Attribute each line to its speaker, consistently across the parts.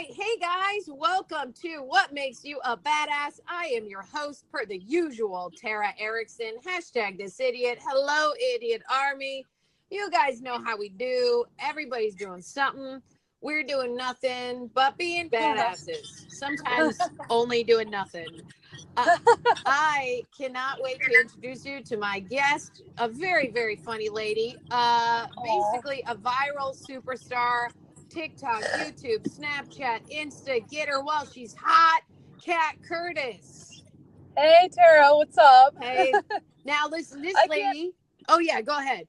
Speaker 1: right. Hey, guys. Welcome to What Makes You a Badass. I am your host, per the usual, Tara Erickson. Hashtag this idiot. Hello, idiot army. You guys know how we do. Everybody's doing something. We're doing nothing but being badasses. Sometimes only doing nothing. I cannot wait to introduce you to my guest, a very, very funny lady. Basically a viral superstar. TikTok, YouTube, Snapchat, Insta, get her while she's hot. Kat Curtis.
Speaker 2: Hey Tara, what's up?
Speaker 1: Hey, now listen, this lady. Oh yeah, go ahead.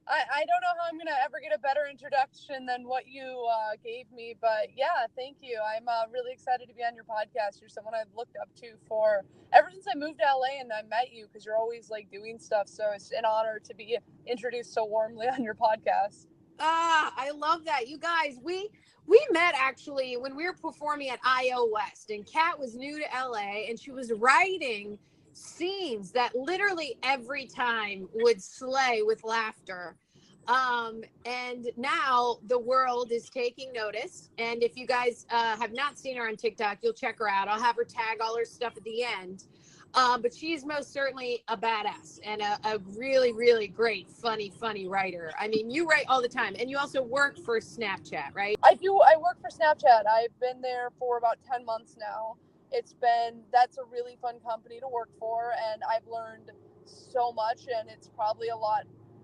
Speaker 2: I don't know how I'm gonna ever get a better introduction than what you gave me, but yeah, thank you. I'm really excited to be on your podcast. You're someone I've looked up to for ever since I moved to LA and I met you because you're always like doing stuff. So it's an honor to be introduced so warmly on your podcast.
Speaker 1: I love that. You guys, we met actually when we were performing at IO West, and Kat was new to LA and she was writing scenes that literally every time would slay with laughter. And now the world is taking notice. And if you guys have not seen her on TikTok, you'll check her out. I'll have her tag all her stuff at the end. But she's most certainly a badass and a really, really great, funny writer. I mean, you write all the time, and you also work for Snapchat, right?
Speaker 2: I do. I work for Snapchat. I've been there for about 10 months now. That's a really fun company to work for, and I've learned so much, and it's probably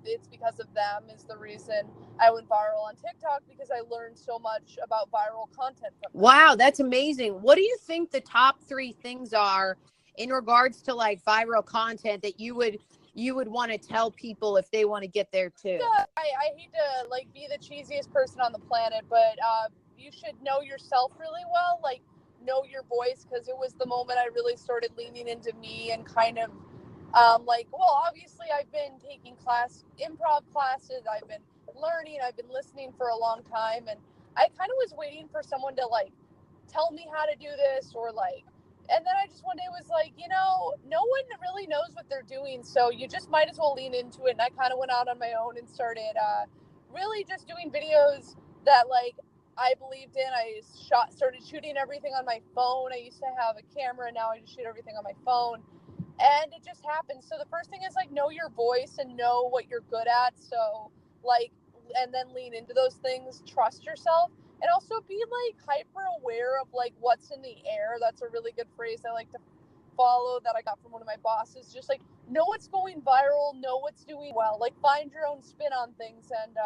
Speaker 2: it's because of them is the reason I went viral on TikTok, because I learned so much about viral content from them.
Speaker 1: Wow, that's amazing. What do you think the top 3 things are in regards to like viral content that you would want to tell people if they want to get there too?
Speaker 2: I hate to like be the cheesiest person on the planet, but you should know yourself really well, like know your voice, because it was the moment I really started leaning into me and kind of obviously I've been taking improv classes, I've been learning, I've been listening for a long time, and I kind of was waiting for someone to like tell me how to do this, or like, and then I just one day was like, no one really knows what they're doing, so you just might as well lean into it. And I kind of went out on my own and started really just doing videos that like I believed in. I started shooting everything on my phone. I used to have a camera, now I just shoot everything on my phone, and it just happened. So the first thing is like know your voice and know what you're good at, so like, and then lean into those things, trust yourself. And also be like hyper aware of like what's in the air. That's a really good phrase I like to follow that I got from one of my bosses. Just like know what's going viral, know what's doing well, like find your own spin on things, and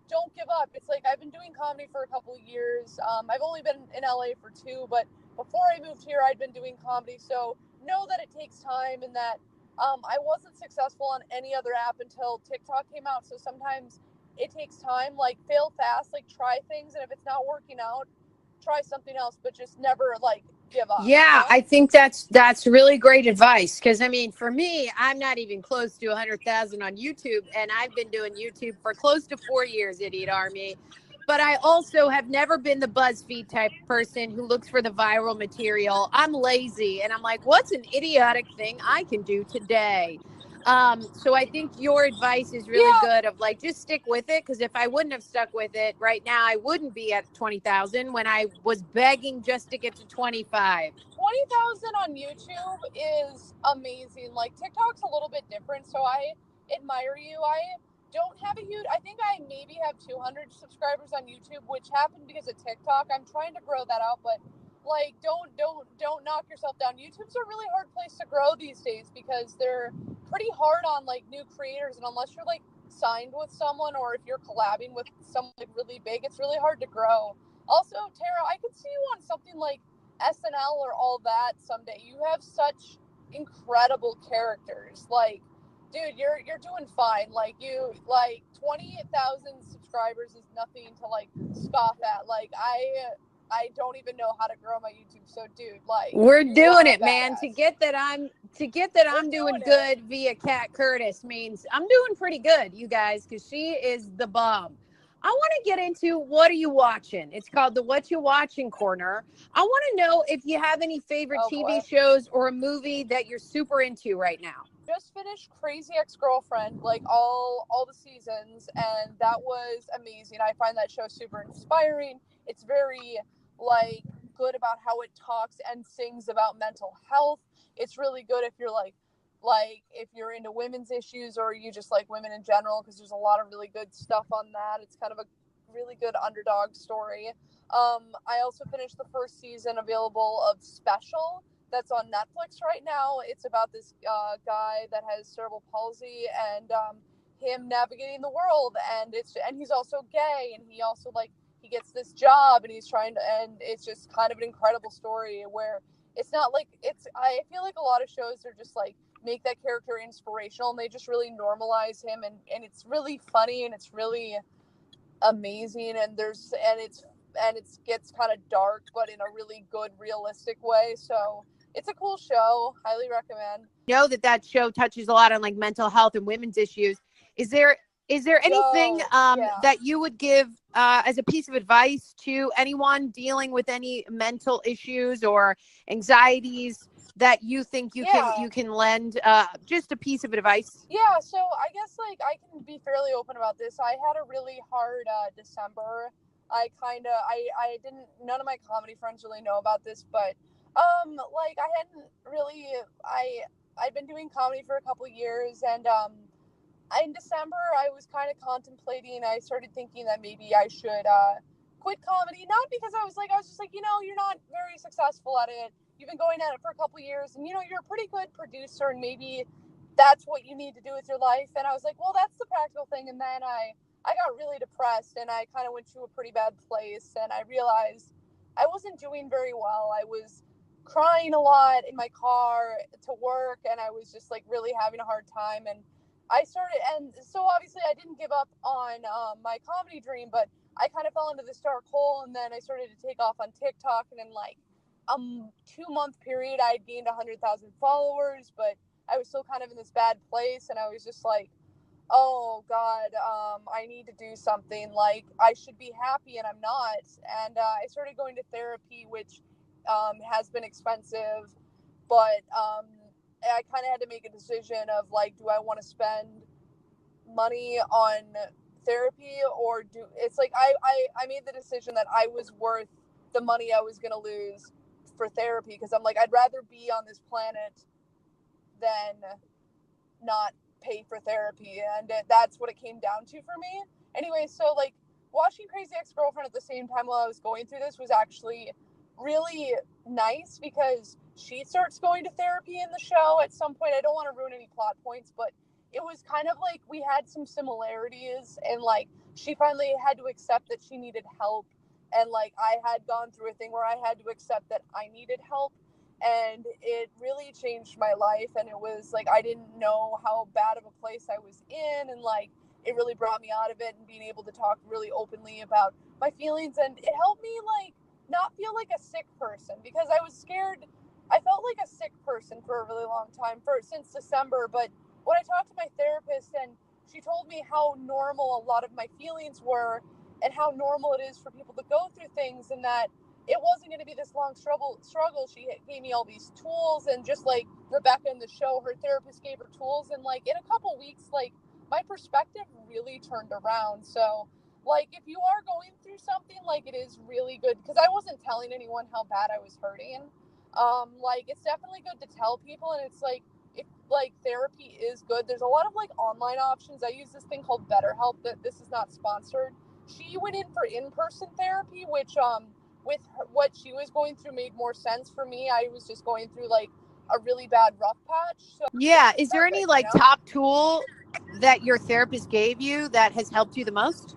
Speaker 2: don't give up. It's like I've been doing comedy for a couple of years. I've only been in LA for 2, but before I moved here, I'd been doing comedy. So know that it takes time, and that I wasn't successful on any other app until TikTok came out. So sometimes it takes time, like fail fast, like try things, and if it's not working out, try something else, but just never like give up.
Speaker 1: Yeah, I think that's really great advice, because I mean, for me, I'm not even close to 100,000 on YouTube, and I've been doing YouTube for close to 4 years, idiot army. But I also have never been the BuzzFeed type person who looks for the viral material. I'm lazy, and I'm like, what's an idiotic thing I can do today? So I think your advice is really good, of like, just stick with it. Because if I wouldn't have stuck with it right now, I wouldn't be at 20,000 when I was begging just to get to 25.
Speaker 2: 20,000 on YouTube is amazing. Like TikTok's a little bit different, so I admire you. I don't have I think I maybe have 200 subscribers on YouTube, which happened because of TikTok. I'm trying to grow that out, but like don't knock yourself down. YouTube's a really hard place to grow these days because they're pretty hard on like new creators, and unless you're like signed with someone, or if you're collabing with someone like really big, it's really hard to grow. Also, Tara, I could see you on something like SNL or all that someday. You have such incredible characters. Like, dude, you're doing fine. Like 20,000 subscribers is nothing to like scoff at. Like I don't even know how to grow my YouTube. So dude, like,
Speaker 1: we're doing it, man. To get that I'm doing good via Kat Curtis means I'm doing pretty good, you guys, because she is the bomb. I want to get into what are you watching? It's called the What You Watching Corner. I want to know if you have any favorite TV shows or a movie that you're super into right now.
Speaker 2: just finished Crazy Ex-Girlfriend, like all the seasons, and that was amazing. I find that show super inspiring. It's very like good about how it talks and sings about mental health. It's really good if you're like if you're into women's issues or you just like women in general, because there's a lot of really good stuff on that. It's kind of a really good underdog story. I also finished the first season available of Special that's on Netflix right now. It's about this guy that has cerebral palsy and him navigating the world, and he's also gay, and he also like he gets this job, and he's trying to, and it's just kind of an incredible story where it's not like I feel like a lot of shows are just like make that character inspirational, and they just really normalize him, and it's really funny, and it's really amazing, and it gets kind of dark, but in a really good, realistic way. So it's a cool show. Highly recommend.
Speaker 1: Know that show touches a lot on like mental health and women's issues. Is there anything that you would give as a piece of advice to anyone dealing with any mental issues or anxieties that you think you can lend just a piece of advice?
Speaker 2: Yeah, so I guess like I can be fairly open about this. I had a really hard December. I didn't, none of my comedy friends really know about this, but like I hadn't really, I'd been doing comedy for a couple years, and in December I was kind of contemplating. I started thinking that maybe I should quit comedy, not because I was just like, you're not very successful at it. You've been going at it for a couple years, and you're a pretty good producer, and maybe that's what you need to do with your life. And I was like, well, that's the practical thing. And then I got really depressed, and I kind of went to a pretty bad place, and I realized I wasn't doing very well. I was crying a lot in my car to work, and I was just like really having a hard time. And so obviously I didn't give up on my comedy dream, but I kind of fell into this dark hole. And then I started to take off on TikTok, and in like a 2-month period I had gained 100,000 followers, but I was still kind of in this bad place, and I was just like, oh God, I need to do something. Like, I should be happy, and I'm not. And I started going to therapy, which has been expensive, but I kind of had to make a decision of like, do I want to spend money on therapy, or it's like I made the decision that I was worth the money I was going to lose for therapy, because I'm like, I'd rather be on this planet than not pay for therapy. And that's what it came down to for me. Anyway, so like watching Crazy Ex-Girlfriend at the same time while I was going through this was actually really nice, because she starts going to therapy in the show at some point. I don't want to ruin any plot points, but it was kind of like we had some similarities, and like she finally had to accept that she needed help, and like I had gone through a thing where I had to accept that I needed help. And it really changed my life, and it was like I didn't know how bad of a place I was in, and like it really brought me out of it, and being able to talk really openly about my feelings, and it helped me like not feel like a sick person, because I was scared. I felt like a sick person for a really long time, since December. But when I talked to my therapist, and she told me how normal a lot of my feelings were, and how normal it is for people to go through things, and that it wasn't going to be this long struggle. She gave me all these tools, and just like Rebecca in the show, her therapist gave her tools, and like in a couple weeks, like my perspective really turned around. So like if you are going through something, like it is really good, because I wasn't telling anyone how bad I was hurting. Like it's definitely good to tell people, and it's like if like therapy is good, there's a lot of like online options. I use this thing called BetterHelp, that this is not sponsored. She went in for in-person therapy, which with what she was going through made more sense for me. I was just going through like a really bad rough patch. So
Speaker 1: yeah, is there any like top tool that your therapist gave you that has helped you the most?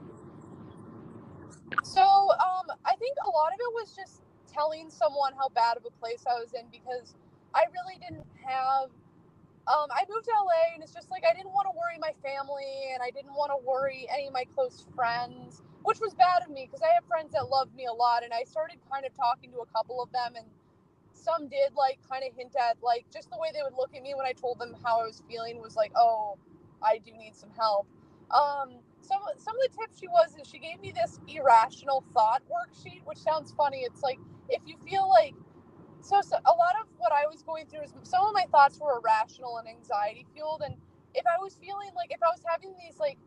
Speaker 2: So I think a lot of it was just telling someone how bad of a place I was in, because I really didn't have I moved to LA, and it's just like I didn't want to worry my family, and I didn't want to worry any of my close friends, which was bad of me, because I have friends that loved me a lot, and I started kind of talking to a couple of them, and some did like kind of hint at like just the way they would look at me when I told them how I was feeling was like, oh, I do need some help. Some of the tips she gave me this irrational thought worksheet, which sounds funny. It's like if you feel like so a lot of what I was going through is some of my thoughts were irrational and anxiety fueled. And if I was feeling like, if I was having these like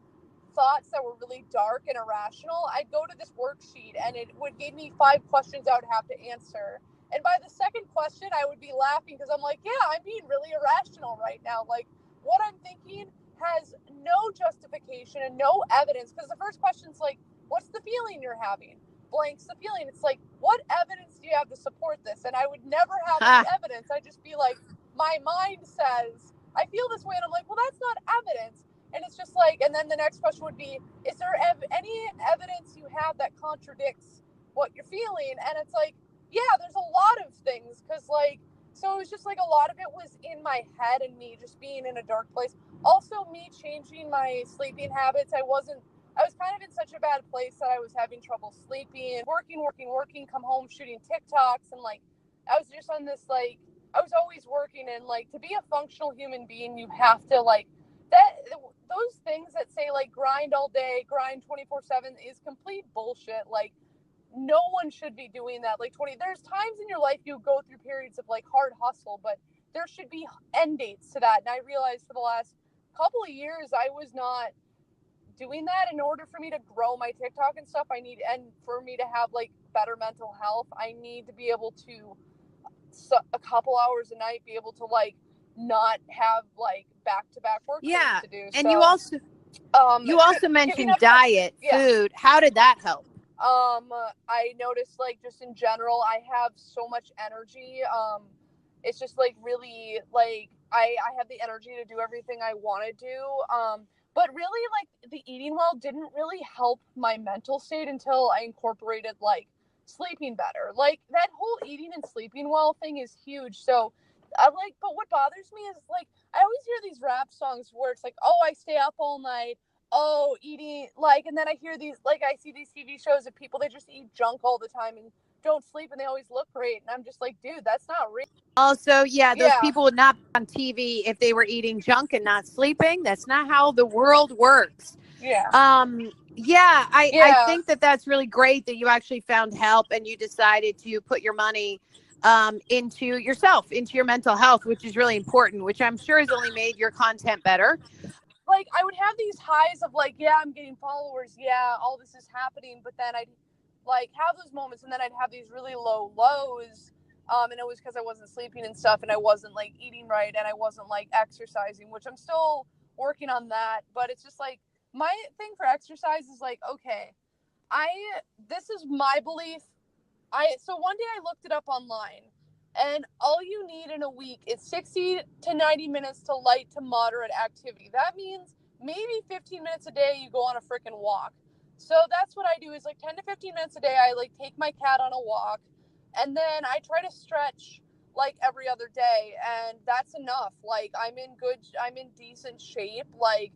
Speaker 2: thoughts that were really dark and irrational, I'd go to this worksheet and it would give me 5 questions I would have to answer. And by the second question, I would be laughing because I'm like, yeah, I'm being really irrational right now. Like, what I'm thinking has no justification and no evidence. Because the first question's like, what's the feeling you're having? Blank's the feeling. It's like, what evidence do you have to support this? And I would never have any evidence. I'd just be like, my mind says, I feel this way. And I'm like, well, that's not evidence. And it's just like, and then the next question would be, is there any evidence you have that contradicts what you're feeling? And it's like, yeah, there's a lot of things. Because like, so it was just like a lot of it was in my head and me just being in a dark place. Also me changing my sleeping habits. I was kind of in such a bad place that I was having trouble sleeping, working, come home shooting TikToks. And like, I was just on this, like, I was always working. And like, to be a functional human being, you have to like, those things that say like grind all day, grind 24/7 is complete bullshit. Like, no one should be doing that. Like there's times in your life you go through periods of like hard hustle, but there should be end dates to that. And I realized for the last couple of years, I was not doing that. In order for me to grow my TikTok and stuff, and for me to have like better mental health, I need to be able to a couple hours a night, be able to like not have like back-to-back work to do.
Speaker 1: And so, you also mentioned diet, food. How did that help?
Speaker 2: I noticed like just in general, I have so much energy. It's just like really like I have the energy to do everything I want to do. But really like the eating well didn't really help my mental state until I incorporated like sleeping better. Like that whole eating and sleeping well thing is huge. So but what bothers me is like, I always hear these rap songs where it's like, oh, I stay up all night. Oh, eating like, and then I hear these, like, I see these TV shows of people, they just eat junk all the time and don't sleep and they always look great. And I'm just like, dude, that's not real.
Speaker 1: Also, those people would not be on TV if they were eating junk and not sleeping. That's not how the world works. I think that's really great that you actually found help and you decided to put your money into yourself, into your mental health, which is really important, which I'm sure has only made your content better.
Speaker 2: Like I would have these highs of like, yeah, I'm getting followers. Yeah, all this is happening. But then I'd like have those moments and then I'd have these really low lows. And it was because I wasn't sleeping and stuff and I wasn't like eating right and I wasn't like exercising, which I'm still working on that. But it's just like my thing for exercise is like, okay, this is my belief. So one day I looked it up online and all you need in a week is 60 to 90 minutes to light to moderate activity. That means maybe 15 minutes a day you go on a freaking walk. So that's what I do is like 10 to 15 minutes a day. I like take my cat on a walk and then I try to stretch like every other day. And that's enough. Like I'm in decent shape. Like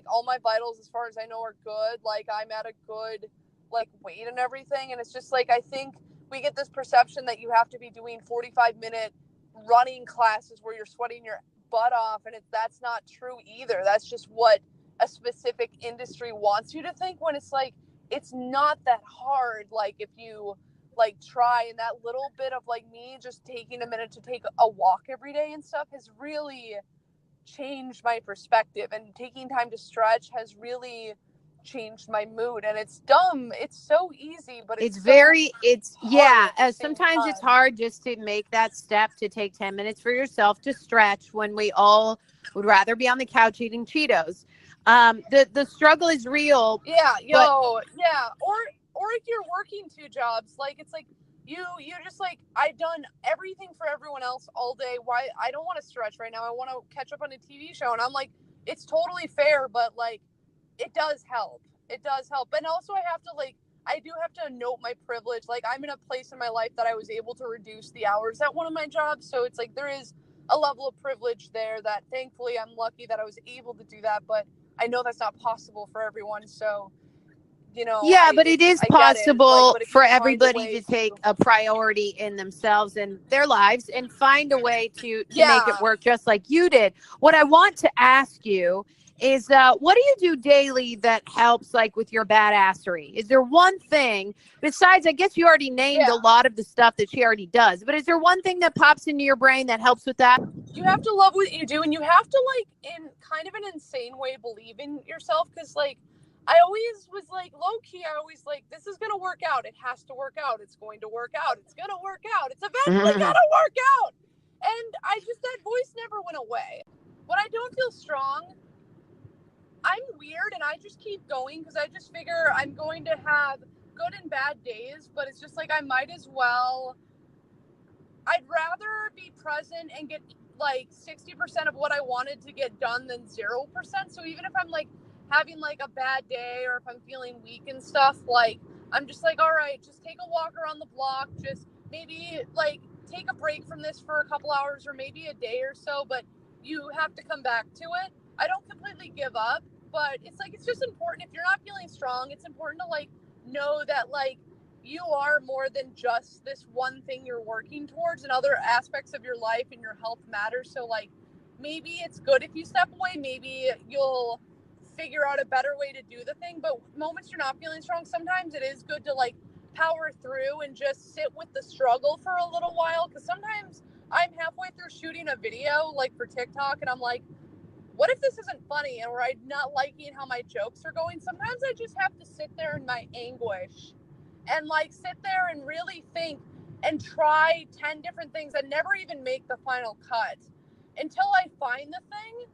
Speaker 2: all my vitals as far as I know are good. Like I'm at a good like weight and everything. And it's just like, I think we get this perception that you have to be doing 45-minute running classes where you're sweating your butt off. And that's not true either. That's just what a specific industry wants you to think, when it's like, it's not that hard. Like if you like try, and that little bit of like me just taking a minute to take a walk every day and stuff has really changed my perspective, and taking time to stretch has really changed my mood. And it's dumb, it's so easy, but sometimes
Speaker 1: it's hard just to make that step to take 10 minutes for yourself to stretch when we all would rather be on the couch eating Cheetos. The struggle is real.
Speaker 2: Or if you're working 2 jobs, like it's like you're just like, I've done everything for everyone else all day, why I don't want to stretch right now, I want to catch up on a TV show. And I'm like, it's totally fair, but like it does help. And also I do have to note my privilege. Like I'm in a place in my life that I was able to reduce the hours at one of my jobs. So it's like, there is a level of privilege there that thankfully I'm lucky that I was able to do that. But I know that's not possible for everyone. So,
Speaker 1: but it is possible for everybody to take a priority in themselves and their lives and find a way to make it work just like you did. What I want to ask you is what do you do daily that helps like with your badassery? Is there one thing besides, I guess you already named a lot of the stuff that she already does, but is there one thing that pops into your brain that helps with that?
Speaker 2: You have to love what you do, and you have to, like, in kind of an insane way, believe in yourself, because, like, I always was like, low-key, I always like, this is gonna work out, it has to work out, it's going to work out, it's gonna work out, it's eventually gonna work out. And that voice never went away. When I don't feel strong, I'm weird, and I just keep going, because I just figure I'm going to have good and bad days, but it's just like, I might as well, I'd rather be present and get like 60% of what I wanted to get done than 0%. So even if I'm like having like a bad day, or if I'm feeling weak and stuff, like, I'm just like, all right, just take a walk around the block, just maybe like take a break from this for a couple hours, or maybe a day or so, but you have to come back to it. I don't completely give up, but it's like, it's just important. If you're not feeling strong, it's important to like know that like you are more than just this one thing you're working towards, and other aspects of your life and your health matter. So like, maybe it's good if you step away, maybe you'll figure out a better way to do the thing. But moments you're not feeling strong, sometimes it is good to like power through and just sit with the struggle for a little while. Because sometimes I'm halfway through shooting a video like for TikTok, and I'm like, what if this isn't funny, or I'm not liking how my jokes are going? Sometimes I just have to sit there in my anguish and like sit there and really think and try 10 different things that never even make the final cut until I find the thing.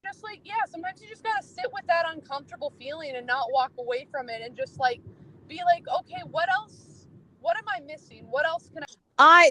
Speaker 2: Just like, yeah, sometimes you just gotta sit with that uncomfortable feeling and not walk away from it, and just like be like, okay, what else? What am I missing? What else can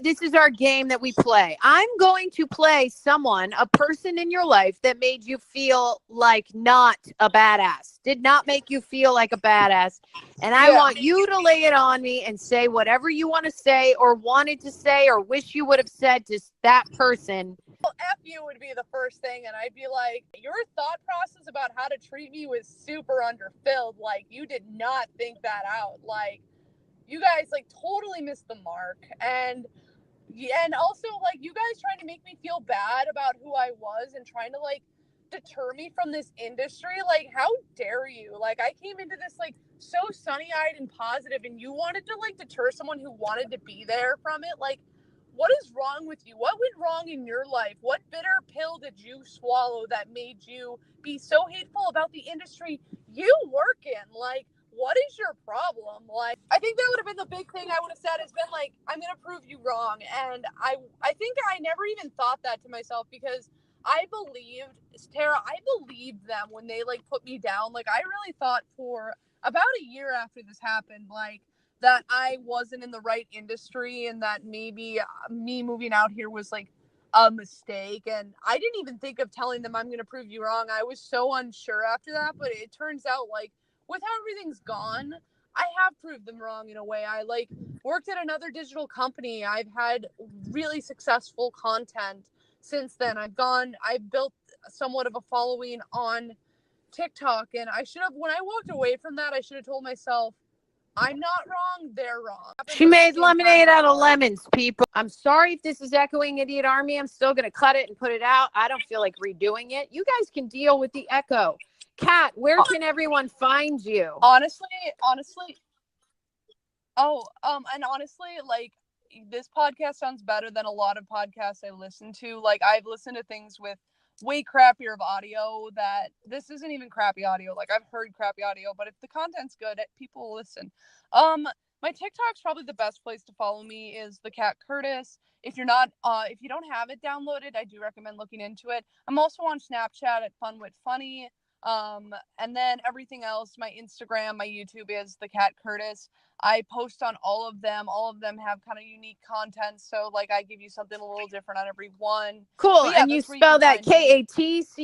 Speaker 1: This is our game that we play. I'm going to play someone, a person in your life that made you feel like not a badass, did not make you feel like a badass. And I want you to lay it on me and say whatever you want to say, or wanted to say, or wish you would have said to that person.
Speaker 2: Well, F you would be the first thing, and I'd be like, your thought process about how to treat me was super underfilled. Like, you did not think that out. Like, you guys like totally missed the mark. And also like, you guys trying to make me feel bad about who I was and trying to like deter me from this industry. Like, how dare you? Like, I came into this like so sunny-eyed and positive, and you wanted to like deter someone who wanted to be there from it. Like, what is wrong with you? What went wrong in your life? What bitter pill did you swallow that made you be so hateful about the industry you work in? Like, what is your problem? Like, I think that would have been the big thing I would have said, has been like, I'm going to prove you wrong. And I think I never even thought that to myself, because I believed, Tara, I believed them when they like put me down. Like, I really thought for about a year after this happened, like, that I wasn't in the right industry, and that maybe me moving out here was like a mistake. And I didn't even think of telling them I'm going to prove you wrong. I was so unsure after that, but it turns out like, with how everything's gone, I have proved them wrong in a way. I like worked at another digital company. I've had really successful content since then. I've built somewhat of a following on TikTok, and I should have, when I walked away from that, I should have told myself, I'm not wrong, they're wrong.
Speaker 1: She made lemonade out of lemons, people. I'm sorry if this is echoing Idiot Army. I'm still going to cut it and put it out. I don't feel like redoing it. You guys can deal with the echo. Kat, where can everyone find you?
Speaker 2: Honestly, and honestly, like, this podcast sounds better than a lot of podcasts I listen to. Like, I've listened to things with way crappier of audio, that this isn't even crappy audio. Like, I've heard crappy audio, but if the content's good, people will listen. My TikTok's probably the best place to follow me, is the Cat Curtis. If you don't have it downloaded, I do recommend looking into it. I'm also on Snapchat at FunWithFunny. And then everything else, my Instagram, my YouTube is the Cat Curtis. I post on all of them. All of them have kind of unique content. So like, I give you something a little different on every one.
Speaker 1: Cool. Yeah, and you spell that KATCURTIS,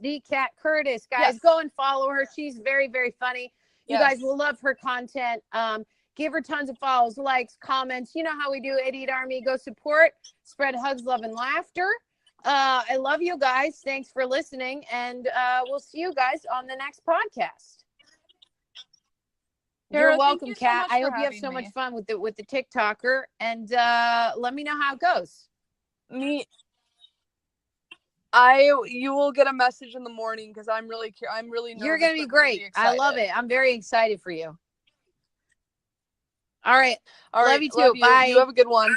Speaker 1: the Cat Curtis. Guys, go and follow her. She's very, very funny. You guys will love her content. Give her tons of follows, likes, comments. You know how we do, Idiot Army. Go support, spread hugs, love, and laughter. I love you guys. Thanks for listening. And we'll see you guys on the next podcast. You're welcome, Kat. I hope you have so much fun with the TikToker. And let me know how it goes.
Speaker 2: You will get a message in the morning because I'm really nervous.
Speaker 1: You're gonna be great. I love it. I'm very excited for you. All right. Love you too. Bye.
Speaker 2: You have a good one.